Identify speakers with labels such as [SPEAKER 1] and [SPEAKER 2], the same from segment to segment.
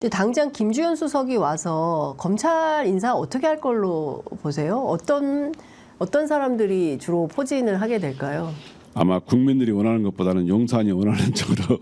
[SPEAKER 1] 근데 당장 김주현 수석이 와서 검찰 인사 어떻게 할 걸로 보세요? 어떤 사람들이 주로 포진을 하게 될까요?
[SPEAKER 2] 아마 국민들이 원하는 것보다는 용산이 원하는 쪽으로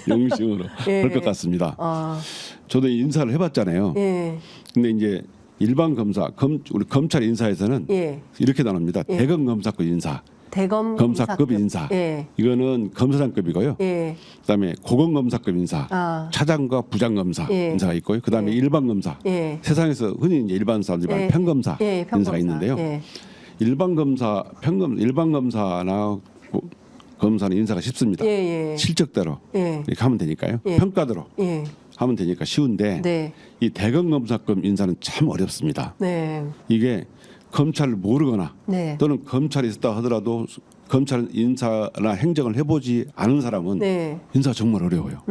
[SPEAKER 2] 용심으로
[SPEAKER 1] 예.
[SPEAKER 2] 할 것 같습니다.
[SPEAKER 1] 아,
[SPEAKER 2] 저도 인사를 해봤잖아요.
[SPEAKER 1] 예,
[SPEAKER 2] 근데 이제 일반 검사, 우리 검찰 인사에서는
[SPEAKER 1] 예.
[SPEAKER 2] 이렇게 나눕니다. 대검 검사급 인사,
[SPEAKER 1] 대검
[SPEAKER 2] 검사급 인사.
[SPEAKER 1] 예,
[SPEAKER 2] 이거는 검사장급이고요.
[SPEAKER 1] 예.
[SPEAKER 2] 그다음에 고검 검사급 인사,
[SPEAKER 1] 아,
[SPEAKER 2] 차장과 부장 검사
[SPEAKER 1] 예.
[SPEAKER 2] 인사가 있고요. 그다음에
[SPEAKER 1] 예.
[SPEAKER 2] 일반 검사.
[SPEAKER 1] 예.
[SPEAKER 2] 세상에서 흔히 이제 일반 사람들이 말하는
[SPEAKER 1] 예.
[SPEAKER 2] 평검사
[SPEAKER 1] 예,
[SPEAKER 2] 인사가
[SPEAKER 1] 평검사.
[SPEAKER 2] 있는데요.
[SPEAKER 1] 예.
[SPEAKER 2] 일반 검사나 검사는 인사가 쉽습니다.
[SPEAKER 1] 예, 예.
[SPEAKER 2] 실적대로
[SPEAKER 1] 예.
[SPEAKER 2] 이렇게 하면 되니까요.
[SPEAKER 1] 예.
[SPEAKER 2] 평가대로
[SPEAKER 1] 예.
[SPEAKER 2] 하면 되니까 쉬운데
[SPEAKER 1] 네.
[SPEAKER 2] 이 대검 검사급 인사는 참 어렵습니다.
[SPEAKER 1] 네.
[SPEAKER 2] 이게 검찰을 모르거나
[SPEAKER 1] 네.
[SPEAKER 2] 또는 검찰에 있었다 하더라도 검찰 인사나 행정을 해보지 않은 사람은
[SPEAKER 1] 네.
[SPEAKER 2] 인사가 정말 어려워요.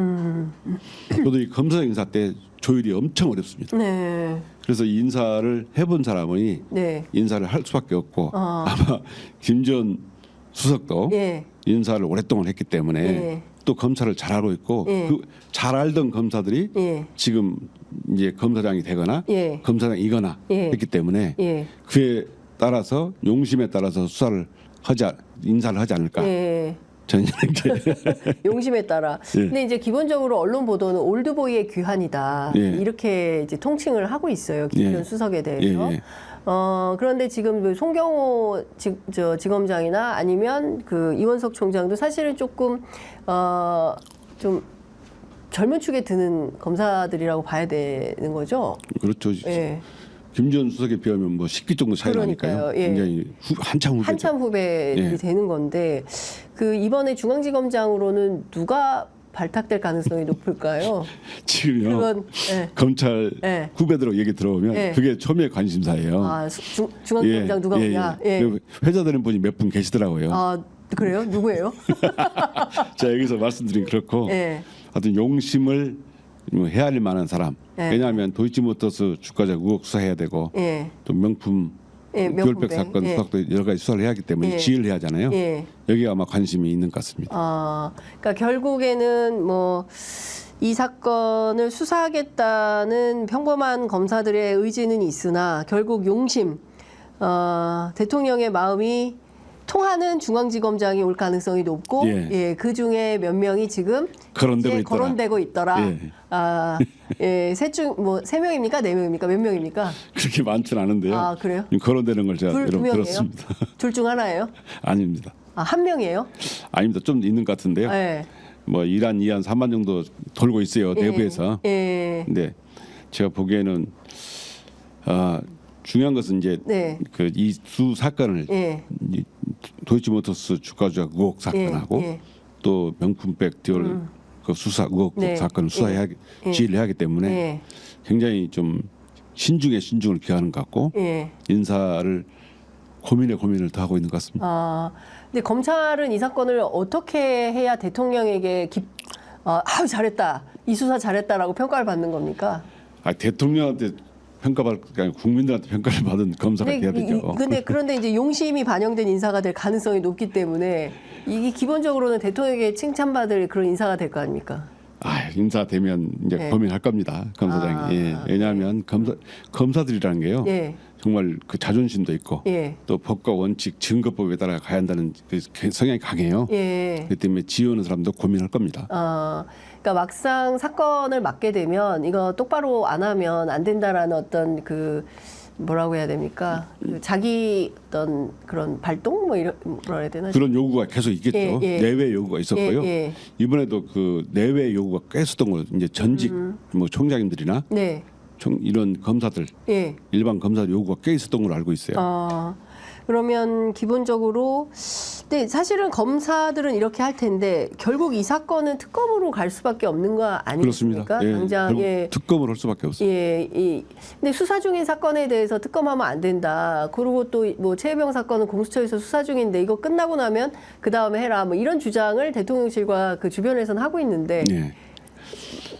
[SPEAKER 2] 저도 이 검사 인사 때 조율이 엄청 어렵습니다.
[SPEAKER 1] 네.
[SPEAKER 2] 그래서 이 인사를 해본 사람이
[SPEAKER 1] 네.
[SPEAKER 2] 인사를 할 수밖에 없고 아마 김전 수석도
[SPEAKER 1] 예.
[SPEAKER 2] 인사를 오랫동안 했기 때문에
[SPEAKER 1] 예.
[SPEAKER 2] 또 검찰을 잘 알고 있고
[SPEAKER 1] 예.
[SPEAKER 2] 잘 알던 검사들이
[SPEAKER 1] 예.
[SPEAKER 2] 지금 이제 검사장이 되거나
[SPEAKER 1] 예.
[SPEAKER 2] 검사장이거나
[SPEAKER 1] 예.
[SPEAKER 2] 했기 때문에
[SPEAKER 1] 예.
[SPEAKER 2] 그에 따라서 용심에 따라서 인사를 하지 않을까.
[SPEAKER 1] 예.
[SPEAKER 2] 저는 이렇게
[SPEAKER 1] 용심에 따라.
[SPEAKER 2] 예.
[SPEAKER 1] 근데 이제 기본적으로 언론 보도는 올드보이의 귀환이다.
[SPEAKER 2] 예.
[SPEAKER 1] 이렇게 이제 통칭을 하고 있어요. 김주현
[SPEAKER 2] 예.
[SPEAKER 1] 수석에 대해서.
[SPEAKER 2] 예, 예.
[SPEAKER 1] 그런데 지금 그 송경호 지검장이나 아니면 그 이원석 총장도 사실은 조금 좀 젊은 축에 드는 검사들이라고 봐야 되는 거죠.
[SPEAKER 2] 그렇죠.
[SPEAKER 1] 예.
[SPEAKER 2] 김전 수석에 비하면 뭐 10기 정도 차이 나니까요.
[SPEAKER 1] 그러니까요. 예.
[SPEAKER 2] 굉장히 한참 후배죠.
[SPEAKER 1] 한참 후배들이
[SPEAKER 2] 예.
[SPEAKER 1] 되는 건데 그 이번에 중앙지검장으로는 누가 발탁될 가능성이 높을까요?
[SPEAKER 2] 지금요.
[SPEAKER 1] 그건 예.
[SPEAKER 2] 검찰
[SPEAKER 1] 예.
[SPEAKER 2] 후배들 얘기 들어보면
[SPEAKER 1] 예.
[SPEAKER 2] 그게 처음에 관심사예요.
[SPEAKER 1] 아, 중앙지검장 누가 오냐? 예.
[SPEAKER 2] 그리고 회자 되는 분이 몇 분 계시더라고요.
[SPEAKER 1] 아, 그래요? 누구예요?
[SPEAKER 2] 제가 여기서 말씀드린 그렇고
[SPEAKER 1] 예.
[SPEAKER 2] 하여튼 용심을 헤아릴 만한 사람.
[SPEAKER 1] 예.
[SPEAKER 2] 왜냐하면 도이치모터스 주가자 의혹 수사해야 되고
[SPEAKER 1] 예.
[SPEAKER 2] 또 명품
[SPEAKER 1] 예,
[SPEAKER 2] 교활백
[SPEAKER 1] 명품백.
[SPEAKER 2] 사건
[SPEAKER 1] 예.
[SPEAKER 2] 수사도 여러 가지 수사를 해야 하기 때문에
[SPEAKER 1] 예.
[SPEAKER 2] 지휘를 해야 하잖아요.
[SPEAKER 1] 예.
[SPEAKER 2] 여기에 아마 관심이 있는 것 같습니다.
[SPEAKER 1] 그러니까 결국에는 뭐 이 사건을 수사하겠다는 평범한 검사들의 의지는 있으나 결국 용심, 대통령의 마음이 통하는 중앙지검장이 올 가능성이 높고,
[SPEAKER 2] 예.
[SPEAKER 1] 예, 그 중에 몇 명이 지금
[SPEAKER 2] 거론되고
[SPEAKER 1] 이제
[SPEAKER 2] 있더라.
[SPEAKER 1] 거론되고 있더라.
[SPEAKER 2] 예.
[SPEAKER 1] 예, 세 명입니까? 네 명입니까? 몇 명입니까?
[SPEAKER 2] 그렇게 많지는 않은데요.
[SPEAKER 1] 아, 그래요?
[SPEAKER 2] 거론되는 걸 제가
[SPEAKER 1] 두
[SPEAKER 2] 여러분
[SPEAKER 1] 명이에요?
[SPEAKER 2] 들었습니다.
[SPEAKER 1] 둘 중 하나예요?
[SPEAKER 2] 아닙니다.
[SPEAKER 1] 아, 한 명이에요?
[SPEAKER 2] 아닙니다. 좀 있는 것 같은데요.
[SPEAKER 1] 예.
[SPEAKER 2] 뭐 1안, 2안, 3안 정도 돌고 있어요. 내부에서.
[SPEAKER 1] 예.
[SPEAKER 2] 근데 제가 보기에는 중요한 것은 이제
[SPEAKER 1] 네.
[SPEAKER 2] 그 이 두 사건을
[SPEAKER 1] 예.
[SPEAKER 2] 이 도이치모터스 주가 조작 의혹 사건하고
[SPEAKER 1] 예.
[SPEAKER 2] 또 명품백 디올 그 수사 의혹
[SPEAKER 1] 네.
[SPEAKER 2] 사건을
[SPEAKER 1] 예.
[SPEAKER 2] 지휘를 해야 하기 때문에
[SPEAKER 1] 예.
[SPEAKER 2] 굉장히 좀 신중을 기하는 것 같고
[SPEAKER 1] 예.
[SPEAKER 2] 인사를 고민을 더 하고 있는 것 같습니다.
[SPEAKER 1] 근데 검찰은 이 사건을 어떻게 해야 대통령에게 아유 잘했다, 이 수사 잘했다라고 평가를 받는 겁니까?
[SPEAKER 2] 대통령한테 평가받을 게 아니라 국민들한테 평가를 받은 검사가 돼야 되죠.
[SPEAKER 1] 그런데 이제 용심이 반영된 인사가 될 가능성이 높기 때문에 이게 기본적으로는 대통령에게 칭찬받을 그런 인사가 될 거 아닙니까?
[SPEAKER 2] 인사 되면 이제
[SPEAKER 1] 예.
[SPEAKER 2] 고민할 겁니다. 검사장이. 예. 왜냐하면 검사들이라는 게요.
[SPEAKER 1] 예.
[SPEAKER 2] 정말 그 자존심도 있고
[SPEAKER 1] 예.
[SPEAKER 2] 또 법과 원칙, 증거법에 따라 가야 한다는 그 성향이 강해요.
[SPEAKER 1] 예.
[SPEAKER 2] 그렇기 때문에 지휘하는 사람도 고민할 겁니다.
[SPEAKER 1] 그러니까 막상 사건을 맡게 되면 이거 똑바로 안 하면 안 된다라는 어떤 그 뭐라고 해야 됩니까? 그 자기 어떤 그런 발동 뭐 이런 뭐라 해야 되나?
[SPEAKER 2] 그런 요구가 계속 있겠죠.
[SPEAKER 1] 예, 예.
[SPEAKER 2] 내외 요구가 있었고요.
[SPEAKER 1] 예, 예.
[SPEAKER 2] 이번에도 그 내외 요구가 꽤 있었던 거 이제 전직 뭐 총장님들이나
[SPEAKER 1] 네.
[SPEAKER 2] 이런 검사들
[SPEAKER 1] 예.
[SPEAKER 2] 일반 검사들 요구가 꽤 있었던 걸로 알고 있어요.
[SPEAKER 1] 그러면 기본적으로 근데 사실은 검사들은 이렇게 할 텐데 결국 이 사건은 특검으로 갈 수밖에 없는 거 아니겠습니까?
[SPEAKER 2] 그렇습니다. 예,
[SPEAKER 1] 당장
[SPEAKER 2] 결국
[SPEAKER 1] 예.
[SPEAKER 2] 특검을 할 수밖에 없어요.
[SPEAKER 1] 근데 수사 중인 사건에 대해서 특검하면 안 된다. 그리고 또 뭐 최혜병 사건은 공수처에서 수사 중인데 이거 끝나고 나면 그 다음에 해라. 뭐 이런 주장을 대통령실과 그 주변에서는 하고 있는데
[SPEAKER 2] 예.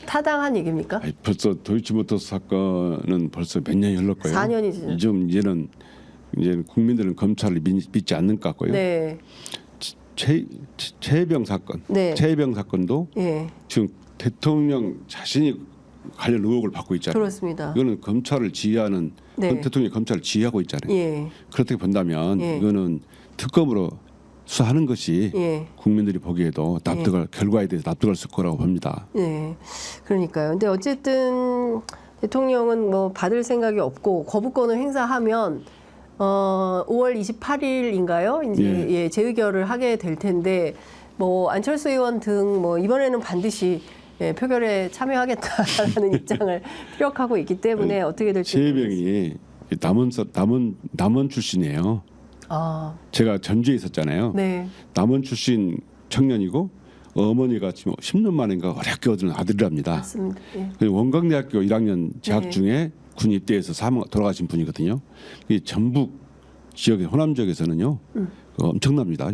[SPEAKER 1] 타당한 얘기입니까?
[SPEAKER 2] 벌써 도이치모터스 사건은 벌써 몇 년이 흘렀고요.
[SPEAKER 1] 4년이죠.
[SPEAKER 2] 이제는 국민들은 검찰을 믿지 않는 것 같고요.
[SPEAKER 1] 네.
[SPEAKER 2] 최혜병 사건,
[SPEAKER 1] 네.
[SPEAKER 2] 최혜병 사건도
[SPEAKER 1] 예.
[SPEAKER 2] 지금 대통령 자신이 관련 의혹을 받고 있잖아요.
[SPEAKER 1] 그렇습니다.
[SPEAKER 2] 이거는 검찰을 지휘하는
[SPEAKER 1] 네.
[SPEAKER 2] 대통령이 검찰을 지휘하고 있잖아요.
[SPEAKER 1] 예.
[SPEAKER 2] 그렇게 본다면
[SPEAKER 1] 예.
[SPEAKER 2] 이거는 특검으로 수사하는 것이
[SPEAKER 1] 예.
[SPEAKER 2] 국민들이 보기에도 결과에 대해서 납득할 거라고 봅니다.
[SPEAKER 1] 네, 그러니까요. 근데 어쨌든 대통령은 뭐 받을 생각이 없고 거부권을 행사하면 5월 28일인가요? 이제 예, 재의결을 하게 될 텐데 뭐 안철수 의원 등 뭐 이번에는 반드시 예, 표결에 참여하겠다라는 입장을 피력하고 있기 때문에 어떻게 될지
[SPEAKER 2] 최혜병이 남원 출신이에요.
[SPEAKER 1] 아,
[SPEAKER 2] 제가 전주에 있었잖아요.
[SPEAKER 1] 네,
[SPEAKER 2] 남원 출신 청년이고 어머니가 지금 10년 만인가 어렵게 얻은 아들이랍니다.
[SPEAKER 1] 맞습니다. 예.
[SPEAKER 2] 원광대학교 1학년 재학
[SPEAKER 1] 네.
[SPEAKER 2] 중에 군 입대해서 돌아가신 분이거든요. 이 전북 지역의 호남 지역에서는요 엄청납니다.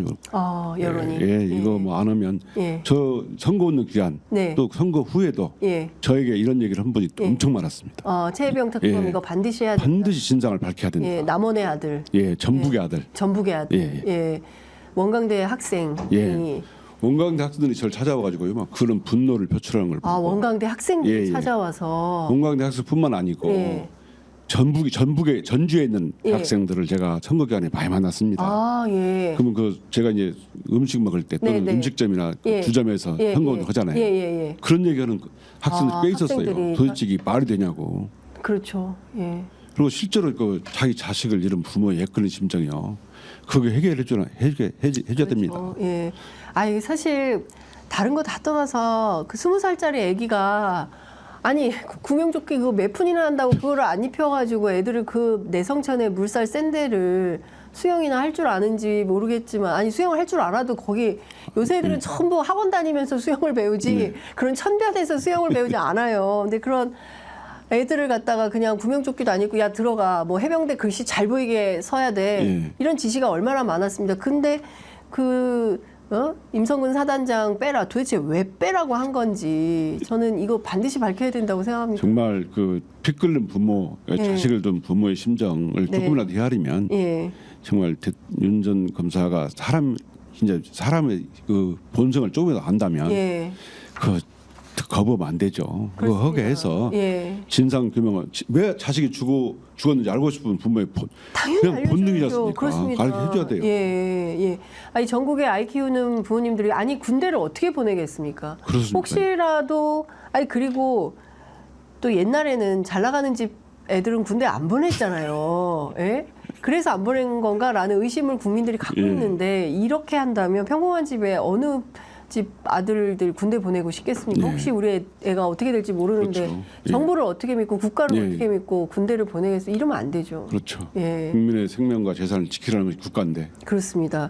[SPEAKER 1] 여론이.
[SPEAKER 2] 예, 이거 뭐 안 하면
[SPEAKER 1] 예.
[SPEAKER 2] 저 선거운동 기간
[SPEAKER 1] 네.
[SPEAKER 2] 또 선거 후에도
[SPEAKER 1] 예.
[SPEAKER 2] 저에게 이런 얘기를 한 분이 엄청 많았습니다.
[SPEAKER 1] 최혜병 특검
[SPEAKER 2] 예.
[SPEAKER 1] 이거 반드시 해야 된다.
[SPEAKER 2] 반드시 진상을 밝혀야 된다.
[SPEAKER 1] 예, 남원의 아들.
[SPEAKER 2] 예, 전북의 아들.
[SPEAKER 1] 전북의 아들.
[SPEAKER 2] 예.
[SPEAKER 1] 예. 원광대 학생이
[SPEAKER 2] 예. 원광대 학생들이 저를 찾아와가지고요, 막 그런 분노를 표출하는 걸 보고.
[SPEAKER 1] 원광대 학생들이
[SPEAKER 2] 예, 예.
[SPEAKER 1] 찾아와서
[SPEAKER 2] 원광대 학생뿐만 아니고
[SPEAKER 1] 예.
[SPEAKER 2] 전주에 있는
[SPEAKER 1] 예.
[SPEAKER 2] 학생들을 제가 선거 기간에 많이 만났습니다.
[SPEAKER 1] 예.
[SPEAKER 2] 그러면 제가 이제 음식 먹을 때 또는
[SPEAKER 1] 네, 네.
[SPEAKER 2] 음식점이나
[SPEAKER 1] 예.
[SPEAKER 2] 주점에서
[SPEAKER 1] 예,
[SPEAKER 2] 선거운동
[SPEAKER 1] 예.
[SPEAKER 2] 하잖아요.
[SPEAKER 1] 예, 예, 예.
[SPEAKER 2] 그런 얘기하는 학생들 꽤 있었어요.
[SPEAKER 1] 학생들이
[SPEAKER 2] 도대체 이게 말이 되냐고.
[SPEAKER 1] 그렇죠. 예.
[SPEAKER 2] 그리고 실제로 자기 자식을 잃은 부모의 애끓는 심정이요. 그게 해줘야 됩니다.
[SPEAKER 1] 예. 아니 사실 다른 거 다 떠나서 그 20살짜리 아기가 아니 구명조끼 그거 몇 푼이나 한다고 그거를 안 입혀가지고 애들을 그 내성천에 물살 센 데를 수영이나 할 줄 아는지 모르겠지만 아니 수영을 할 줄 알아도 거기 요새 애들은 전부 학원 다니면서 수영을 배우지 그런 천변에서 수영을 배우지 않아요. 근데 그런 애들을 갖다가 그냥 구명조끼도 안 입고 야 들어가 뭐 해병대 글씨 잘 보이게 서야 돼
[SPEAKER 2] 예.
[SPEAKER 1] 이런 지시가 얼마나 많았습니다. 근데 임성근 사단장 빼라 도대체 왜 빼라고 한 건지 저는 이거 반드시 밝혀야 된다고 생각합니다.
[SPEAKER 2] 정말 피 끓는 부모,
[SPEAKER 1] 예.
[SPEAKER 2] 자식을 둔 부모의 심정을
[SPEAKER 1] 네.
[SPEAKER 2] 조금이라도 헤아리면
[SPEAKER 1] 예.
[SPEAKER 2] 정말 윤 전 검사가 사람의 그 본성을 조금이라도 안다면
[SPEAKER 1] 예.
[SPEAKER 2] 거부하면 안 되죠. 그거
[SPEAKER 1] 그렇습니다.
[SPEAKER 2] 하게 해서
[SPEAKER 1] 예.
[SPEAKER 2] 진상 규명을 왜 자식이 죽었는지 알고 싶은 부모의
[SPEAKER 1] 당연히
[SPEAKER 2] 그냥
[SPEAKER 1] 알려줘야죠.
[SPEAKER 2] 본능이지 않습니까?
[SPEAKER 1] 그렇습니다.
[SPEAKER 2] 가르쳐줘야 돼요.
[SPEAKER 1] 예. 아니 전국에 아이 키우는 부모님들이 아니 군대를 어떻게 보내겠습니까?
[SPEAKER 2] 그렇습니다.
[SPEAKER 1] 혹시라도 아니 그리고 또 옛날에는 잘 나가는 집 애들은 군대 안 보냈잖아요. 예? 그래서 안 보낸 건가라는 의심을 국민들이 갖고
[SPEAKER 2] 예.
[SPEAKER 1] 있는데 이렇게 한다면 평범한 집에 어느 집 아들들 군대 보내고 싶겠습니까?
[SPEAKER 2] 네.
[SPEAKER 1] 혹시 우리 애가 어떻게 될지 모르는데
[SPEAKER 2] 그렇죠. 예.
[SPEAKER 1] 정부를 어떻게 믿고 국가를
[SPEAKER 2] 예.
[SPEAKER 1] 어떻게 믿고 군대를 보내겠어? 이러면 안 되죠.
[SPEAKER 2] 그렇죠.
[SPEAKER 1] 예.
[SPEAKER 2] 국민의 생명과 재산을 지키라는 것이 국가인데
[SPEAKER 1] 그렇습니다.